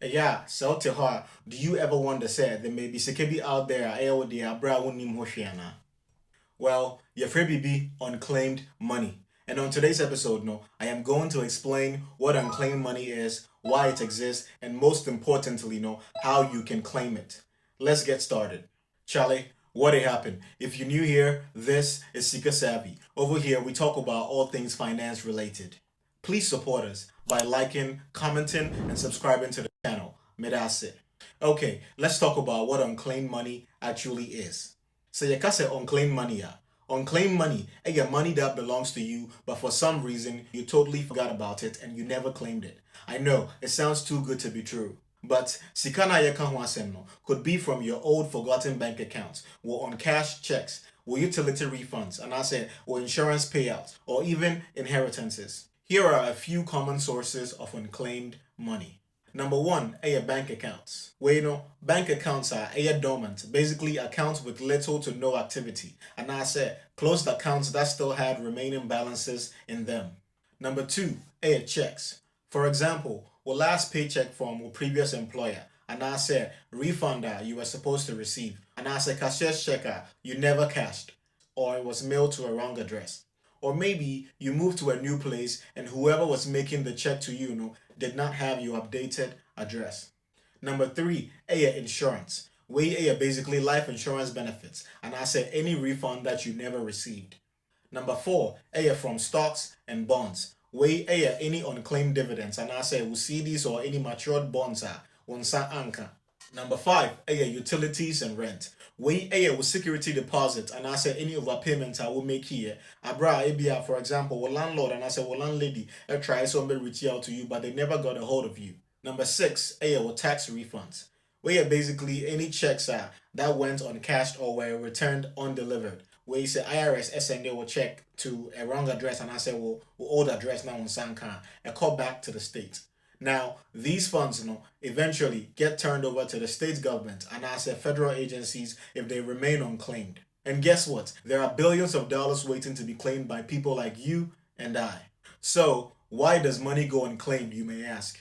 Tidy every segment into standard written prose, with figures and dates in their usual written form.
Yeah, so to her, do you ever wonder, say, there may be sikebi out there, dear, bra, unim hoshiana? Well, your free be unclaimed money. And on today's episode, no, I am going to explain what unclaimed money is, why it exists, and most importantly, no, how you can claim it. Let's get started. Charlie, what happened? If you're new here, this is Seeker Savvy. Over here, we talk about all things finance related. Please support us by liking, commenting, and subscribing to the channel. Medase. Okay, let's talk about what unclaimed money actually is. So you can say unclaimed money. Unclaimed money, money that belongs to you, but for some reason you totally forgot about it and you never claimed it. I know it sounds too good to be true. But sikana yeka ho asem no could be from your old forgotten bank accounts, or on cash checks, or utility refunds, and I said, or insurance payouts, or even inheritances. Here are a few common sources of unclaimed money. Number one, bank accounts. Where bank accounts are dormant, basically accounts with little to no activity. And I said closed accounts that still had remaining balances in them. Number two, checks. For example, our last paycheck from our previous employer, and I said refund you were supposed to receive, and I said cashier's check you never cashed, or it was mailed to a wrong address. Or maybe you moved to a new place and whoever was making the check to you, did not have your updated address. Number three, insurance. Where basically life insurance benefits, and I said any refund that you never received. Number four, from stocks and bonds. Where any unclaimed dividends, and I say we see these or any matured bonds are on sa anka. Number five, utilities and rent. We with security deposit and I say any overpayment I will make here. Abra ABR, for example, will landlord and I say well landlady try somebody reach out to you, but they never got a hold of you. Number six, with tax refunds. Where basically any checks that went uncashed or were returned undelivered. Where you say IRS SND will check to a wrong address and I say well old address now on Sankan and call back to the state. Now, these funds, eventually get turned over to the state government and as a federal agencies if they remain unclaimed. And guess what? There are billions of dollars waiting to be claimed by people like you and I. So, why does money go unclaimed, you may ask?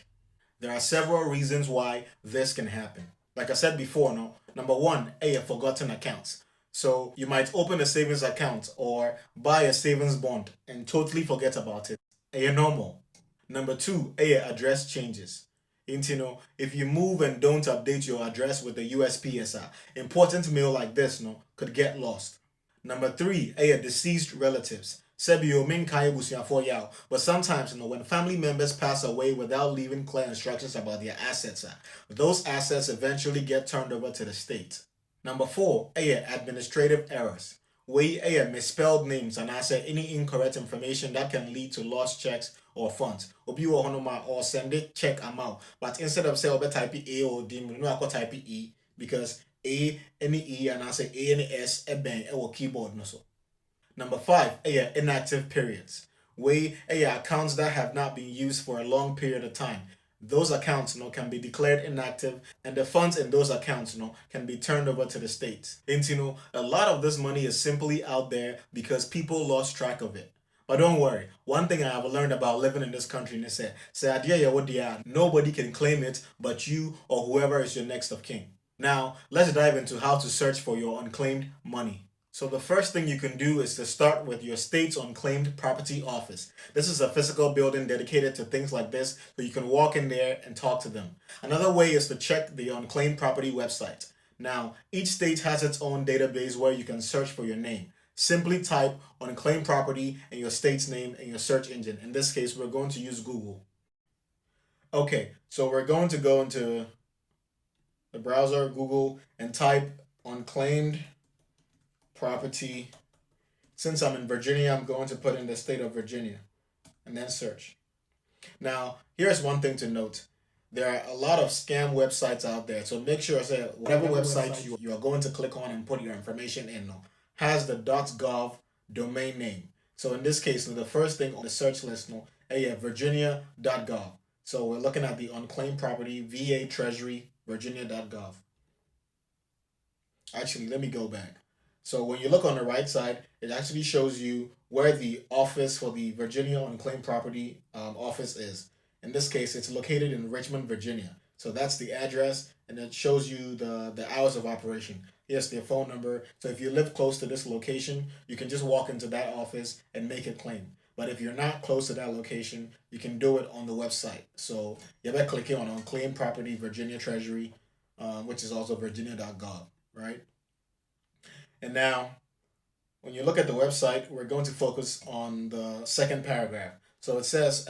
There are several reasons why this can happen. Like I said before, no. Number one, forgotten accounts. So you might open a savings account or buy a savings bond and totally forget about it. Normal. Number two, address changes. If you move and don't update your address with the USPS, important mail like this could get lost. Number three, deceased relatives. Sebio min kaya busuafo yao. But sometimes, when family members pass away without leaving clear instructions about their assets, those assets eventually get turned over to the state. Number four, administrative errors. Where misspelled names and I say any incorrect information that can lead to lost checks or funds. Obi wo honoma or send it check amount. But instead of say obe type A or D, no I type E because A any E and I say A any S eben or keyboard no so. Number five, inactive periods. Where accounts that have not been used for a long period of time. Those accounts can be declared inactive and the funds in those accounts can be turned over to the states. And a lot of this money is simply out there because people lost track of it. But don't worry, one thing I have learned about living in this country is that nobody can claim it but you or whoever is your next of kin. Now, let's dive into how to search for your unclaimed money. So the first thing you can do is to start with your state's unclaimed property office. This is a physical building dedicated to things like this, so you can walk in there and talk to them. Another way is to check the unclaimed property website. Now, each state has its own database where you can search for your name. Simply type unclaimed property and your state's name in your search engine. In this case, we're going to use Google. Okay, so we're going to go into the browser, Google, and type unclaimed property. Since I'm in Virginia, I'm going to put in the state of Virginia and then search. Now, here's one thing to note. There are a lot of scam websites out there, so make sure that whatever website you are going to click on and put your information in has the .gov domain name. So in this case, the first thing on the search list, Virginia.gov. So we're looking at the unclaimed property, VA Treasury, Virginia.gov. Actually, let me go back. So when you look on the right side, it actually shows you where the office for the Virginia Unclaimed Property office is. In this case, it's located in Richmond, Virginia. So that's the address, and it shows you the hours of operation. Yes, their phone number. So if you live close to this location, you can just walk into that office and make a claim. But if you're not close to that location, you can do it on the website. So you better click on unclaimed property, Virginia Treasury, which is also virginia.gov, right? And now, when you look at the website, we're going to focus on the second paragraph. So it says,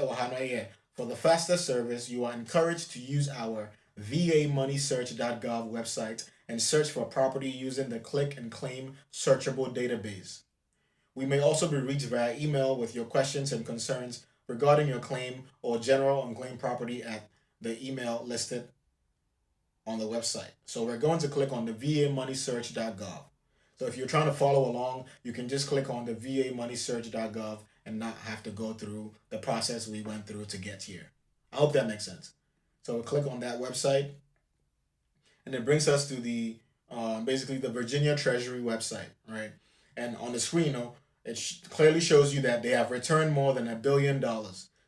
for the faster service, you are encouraged to use our vamoneysearch.gov website and search for property using the click and claim searchable database. We may also be reached via email with your questions and concerns regarding your claim or general unclaimed property at the email listed on the website. So we're going to click on the vamoneysearch.gov. So if you're trying to follow along, you can just click on the vamoneysearch.gov and not have to go through the process we went through to get here. I hope that makes sense. So we'll click on that website, and it brings us to the basically the Virginia Treasury website, right? And on the screen, it clearly shows you that they have returned more than $1 billion.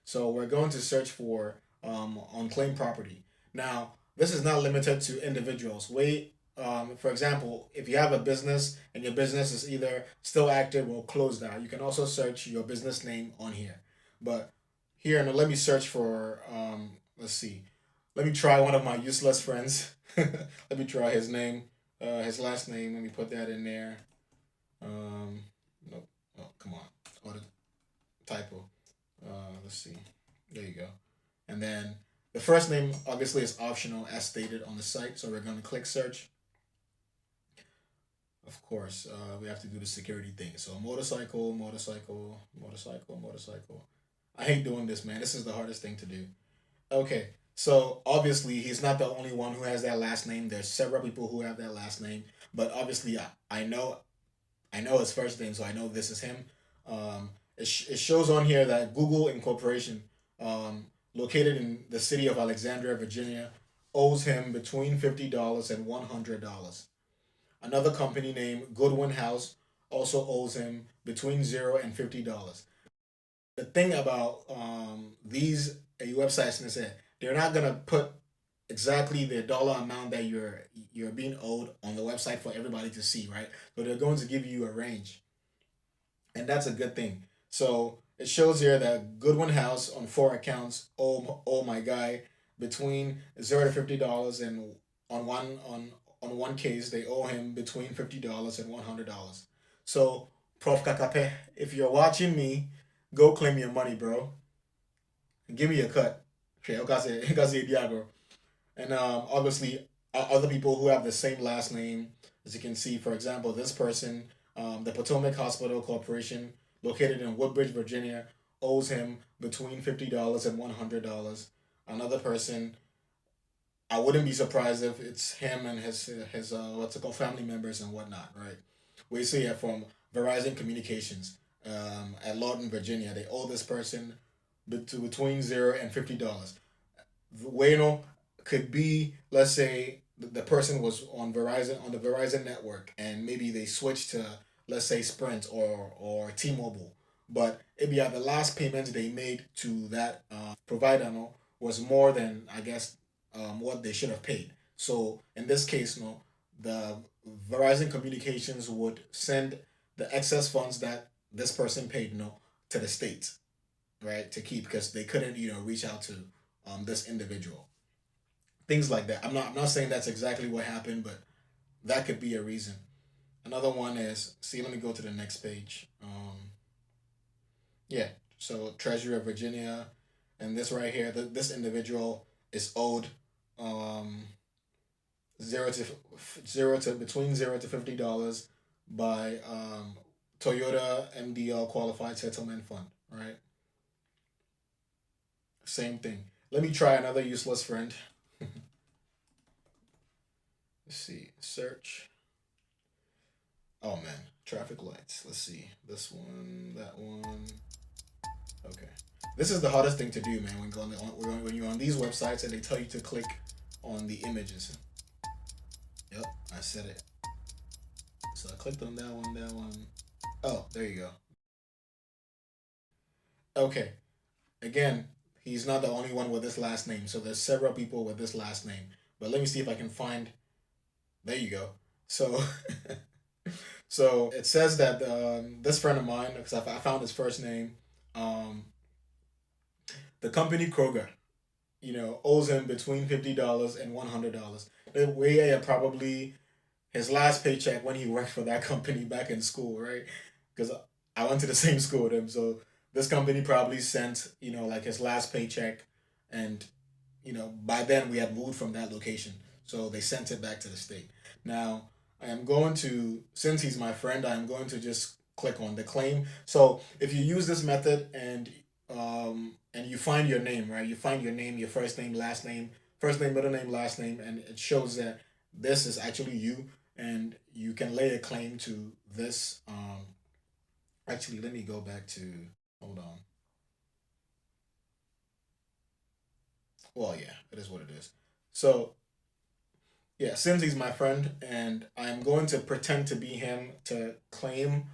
So we're going to search for unclaimed property. Now, this is not limited to individuals. For example, if you have a business and your business is either still active or closed down, you can also search your business name on here. But here, now let me search for, let's see, let me try one of my useless friends. Let me try his name, his last name. Let me put that in there. Um, nope. Oh, come on. Oh, the typo. Let's see. There you go. And then the first name obviously is optional as stated on the site. So we're going to click search. Of course, we have to do the security thing. So motorcycle, motorcycle, motorcycle, motorcycle. I hate doing this, man. This is the hardest thing to do. Okay, so obviously he's not the only one who has that last name. There's several people who have that last name, but obviously I know his first name, so I know this is him. It shows on here that Google Incorporation, located in the city of Alexandria, Virginia, owes him between $50 and $100. Another company named Goodwin House also owes him between $0 and $50. The thing about these websites is that they're not gonna put exactly the dollar amount that you're being owed on the website for everybody to see, right? But they're going to give you a range, and that's a good thing. So it shows here that Goodwin House on four accounts oh my guy between $0 to $50, and on one case they owe him between $50 and $100. So Prof Kakape, if you're watching me, go claim your money, bro. Give me a cut. Okay, Diago. And obviously, other people who have the same last name, as you can see, for example, this person, the Potomac Hospital Corporation, located in Woodbridge, Virginia, owes him between $50 and $100. Another person, I wouldn't be surprised if it's him and his what's it called, family members and whatnot, right? We see it from Verizon Communications at Lawton, Virginia. They owe this person between $0 and $50. Bueno could be, let's say, the person was on the Verizon network, and maybe they switched to, let's say, Sprint or T-Mobile, but it be at the last payment they made to that provider, no, was more than, I guess, what they should have paid. So in this case, no, the Verizon Communications would send the excess funds that this person paid, no, to the states, right, to keep, because they couldn't, reach out to this individual. Things like that. I'm not saying that's exactly what happened, but that could be a reason. Another one is, see, let me go to the next page. Yeah, so Treasury of Virginia, and this right here, this individual is owed um, zero to between $0 to $50 by Toyota MDL Qualified Settlement Fund, right? Same thing. Let me try another useless friend. Let's see. Search. Oh man, traffic lights. Let's see. This one, that one. Okay. This is the hardest thing to do, man. When you're on these websites and they tell you to click on the images. Yep, I said it. So I clicked on that one, that one. Oh, there you go. Okay. Again, he's not the only one with this last name. So there's several people with this last name. But let me see if I can find. There you go. So so it says that this friend of mine, because I found his first name, um, the company Kroger, owes him between $50 and $100. We probably his last paycheck when he worked for that company back in school, right? Because I went to the same school with him, so this company probably sent like his last paycheck, and by then we had moved from that location, so they sent it back to the state. Now I am going to, since he's my friend, I'm going to just click on the claim. So if you use this method and you find your name, right? You find your name, your first name, middle name, last name, and it shows that this is actually you, and you can lay a claim to this. Actually, let me go back to, hold on. Well, yeah, it is what it is. So yeah, since he's my friend, and I'm going to pretend to be him to claim,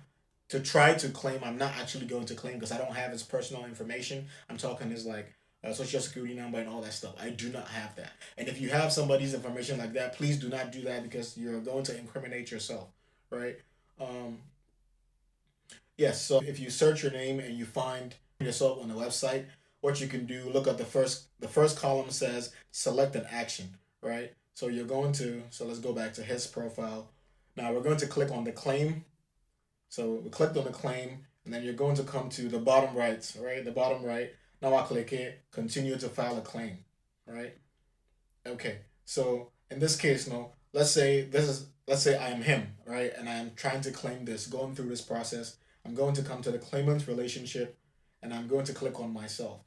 to try to claim. I'm not actually going to claim because I don't have his personal information. I'm talking his like social security number and all that stuff. I do not have that. And if you have somebody's information like that, please do not do that because you're going to incriminate yourself, right? Um, yes. So if you search your name and you find yourself on the website, what you can do, look at the first column says select an action, right? So you're going to, so let's go back to his profile. Now we're going to click on the claim. So we clicked on the claim, and then you're going to come to the bottom right, right? The bottom right. Now I click it, continue to file a claim, right? Okay. So in this case, no, let's say I am him, right? And I am trying to claim this, going through this process. I'm going to come to the claimant relationship, and I'm going to click on myself.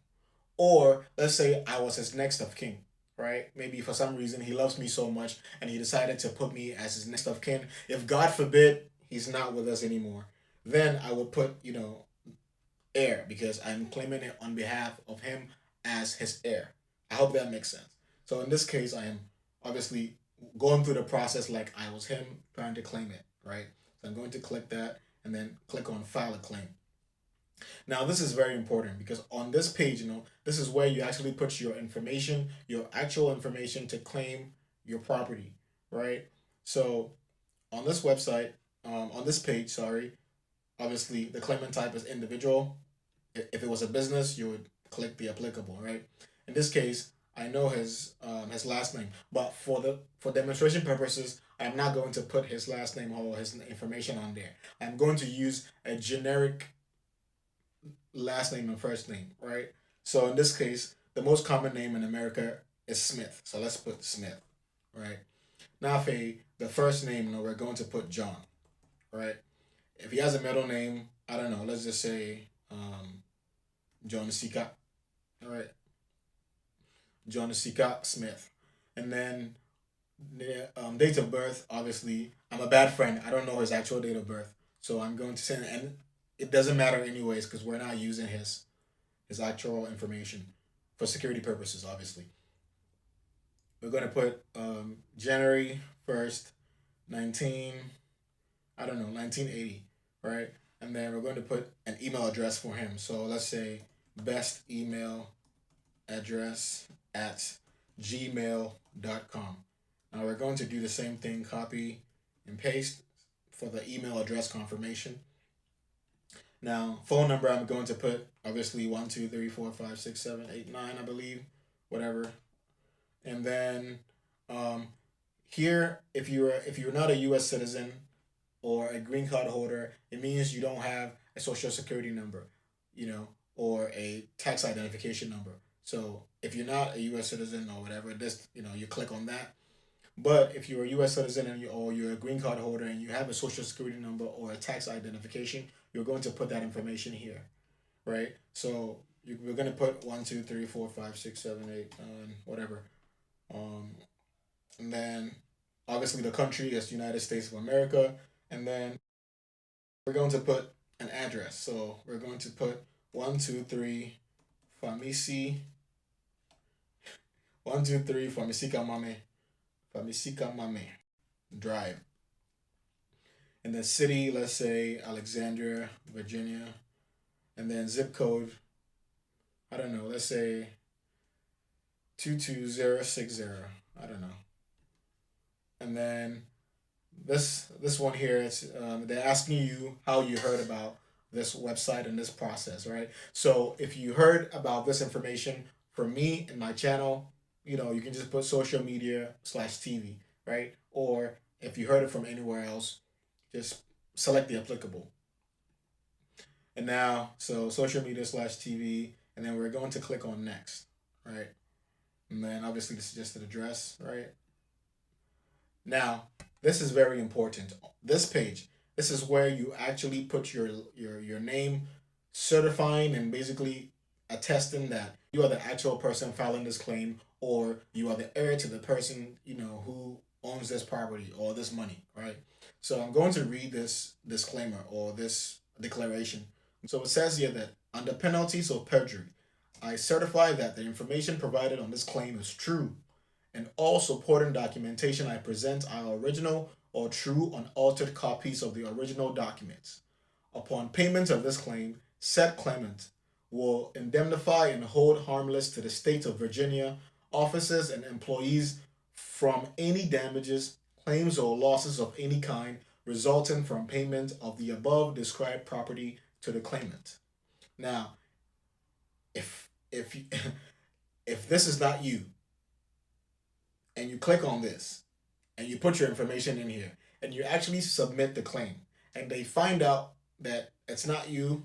Or let's say I was his next of kin, right? Maybe for some reason he loves me so much and he decided to put me as his next of kin. If God forbid he's not with us anymore, then I would put, heir, because I'm claiming it on behalf of him as his heir. I hope that makes sense. So in this case, I am obviously going through the process like I was him trying to claim it, right? So I'm going to click that and then click on file a claim. Now, this is very important because on this page, this is where you actually put your information, your actual information to claim your property, right? So on this website, on this page, sorry, obviously the claimant type is individual. If it was a business, you would click the applicable, right? In this case, I know his last name, but for demonstration purposes, I'm not going to put his last name or his information on there. I'm going to use a generic last name and first name, right? So in this case, the most common name in America is Smith. So let's put Smith, right? Now, for the first name, we're going to put John, right? If he has a middle name, I don't know. Let's just say John Sika, all right? John Sika Smith, and then the date of birth. Obviously, I'm a bad friend. I don't know his actual date of birth, so I'm going to send, and it doesn't matter anyways because we're not using his actual information for security purposes. Obviously, we're going to put January 1st, 19, I don't know, 1980, right? And then we're going to put an email address for him. So let's say best email address at gmail.com. Now we're going to do the same thing, copy and paste for the email address confirmation. Now, phone number, I'm going to put obviously 1, 2, 3, 4, 5, 6, 7, 8, 9, I believe, whatever. And then um, here, if you're not a U.S. citizen or a green card holder, it means you don't have a social security number, or a tax identification number. So if you're not a U.S. citizen or whatever, this you click on that. But if you're a U.S. citizen or you're a green card holder and you have a social security number or a tax identification, you're going to put that information here, right? So we're going to put 1, 2, 3, 4, 5, 6, 7, 8, 9, whatever. Um, and then obviously the country is United States of America, and then we're going to put an address. So we're going to put 1, 2, 3 Famisi 1, 2, 3 Famisika Mame Drive. And then city, let's say Alexandria, Virginia, and then zip code. I don't know, let's say 22060. I don't know. And then this one here, it's they're asking you how you heard about this website and this process, right? So if you heard about this information from me and my channel, you can just put social media slash TV, right? Or if you heard it from anywhere else, just select the applicable. And now, so social media slash TV, and then we're going to click on next, right? And then obviously the suggested address, right? Now, this is very important. This page, this is where you actually put your name, certifying and basically attesting that you are the actual person filing this claim, or you are the heir to the person who owns this property or this money, right? So I'm going to read this disclaimer or this declaration. So it says here that under penalties of perjury, I certify that the information provided on this claim is true, and all supporting documentation I present are original or true unaltered copies of the original documents. Upon payment of this claim, said claimant will indemnify and hold harmless to the state of Virginia officers and employees from any damages, claims, or losses of any kind resulting from payment of the above described property to the claimant. Now, if if this is not you, and you click on this, and you put your information in here, and you actually submit the claim, and they find out that it's not you,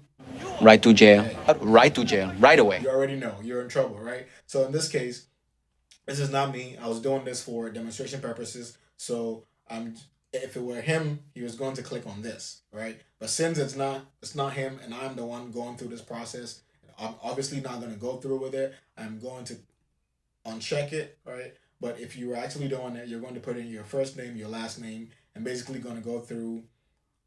Right to jail. hey, Right to jail. Right away. you already know you're in trouble, right? So in this case, this is not me. I was doing this for demonstration purposes. So if it were him, he was going to click on this, right? But since it's not him, and I'm the one going through this process, I'm obviously not going to go through with it. I'm going to uncheck it, right? But if you were actually doing it, you're going to put in your first name, your last name, and basically going to go through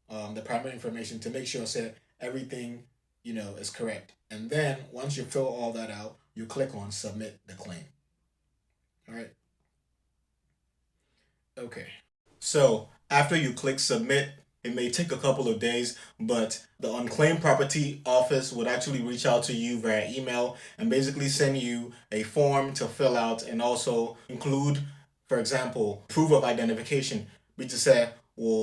the primary information to make sure that everything is correct. And then once you fill all that out, you click on submit the claim. All right. Okay. So after you click submit, it may take a couple of days, but the unclaimed property office would actually reach out to you via email and basically send you a form to fill out and also include, for example, proof of identification, which is a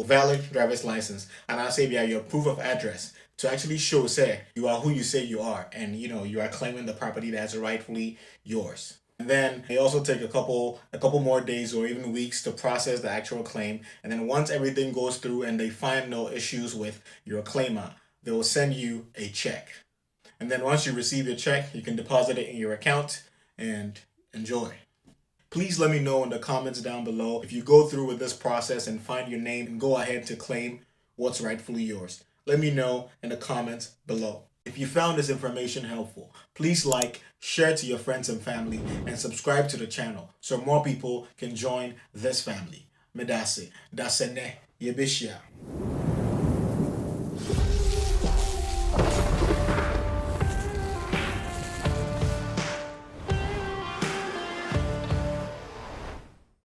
valid driver's license, and I'll say your proof of address to actually show say you are who you say you are, and you are claiming the property that's rightfully yours. And then they also take a couple more days or even weeks to process the actual claim. And then once everything goes through and they find no issues with your claimant, they will send you a check. And then once you receive your check, you can deposit it in your account and enjoy. Please let me know in the comments down below if you go through with this process and find your name and go ahead to claim what's rightfully yours. Let me know in the comments below. If you found this information helpful, please like, share to your friends and family, and subscribe to the channel so more people can join this family. Medase, dasene, yebishia.